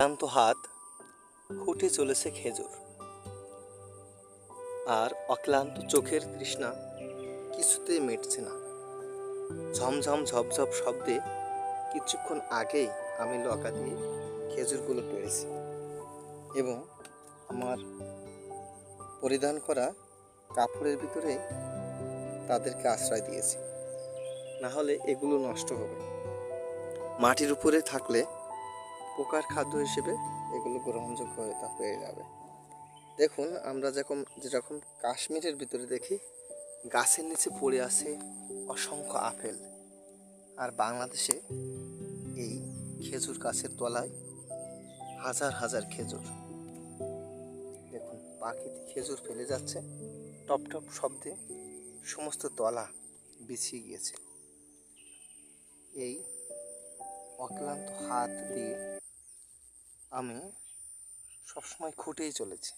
ক্লান্ত হাত খুঁটে চলেছে খেজুর, আর অক্লান্ত চোখের তৃষ্ণা কিছুতেই মিটছে না। ঝমঝম ঝপঝপ শব্দে কিছুক্ষণ আগেই আমি লকা দিয়ে খেজুরগুলো পেড়েছি এবং আমার পরিধান করা কাপড়ের ভিতরে তাদেরকে আশ্রয় দিয়েছি, না হলে এগুলো নষ্ট হবে। মাটির উপরে থাকলে পোকার খাদ্য হিসেবে এগুলো গ্রহণযোগ্য হয়ে যাবে। দেখুন, আমরা যেরকম কাশ্মীরের ভিতরে দেখি গাছের নিচে পড়ে আছে অসংখ্য আপেল, আর বাংলাদেশে এই খেজুর গাছের তলায় হাজার হাজার খেজুর। দেখুন, পাখিতে খেজুর ফেলে যাচ্ছে, টপ টপ শব্দে সমস্ত তলা বিছিয়ে গিয়েছে। এই অক্লান্ত হাত দিয়ে আমি সবসময় খুঁটেই চলেছি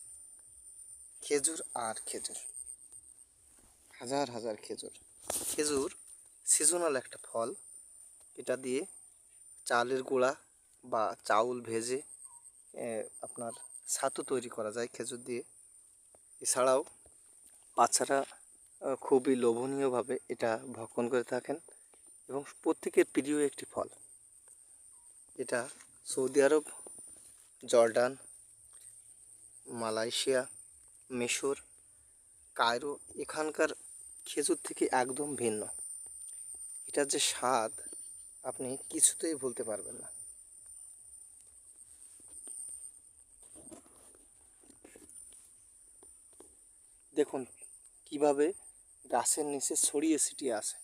খেজুর আর খেজুর, হাজার হাজার খেজুর। খেজুর সিজনাল একটা ফল। এটা দিয়ে চালের গুঁড়া বা চাউল ভেজে আপনার ছাতু তৈরি করা যায় খেজুর দিয়ে। এছাড়াও বাচ্চারা খুবই লোভনীয়ভাবে এটা ভক্ষণ করে থাকেন এবং প্রত্যেকের প্রিয় একটি ফল। এটা সৌদি আরব, জর্ডান, মালয়েশিয়া, মিশর, কায়রো এখানকার খেজুর থেকে একদম ভিন্ন। এটার যে স্বাদ আপনি কিছুতেই ভুলতে পারবেন না। দেখুন কিভাবে গাছের নিচে ছড়িয়ে ছিটিয়ে আছে।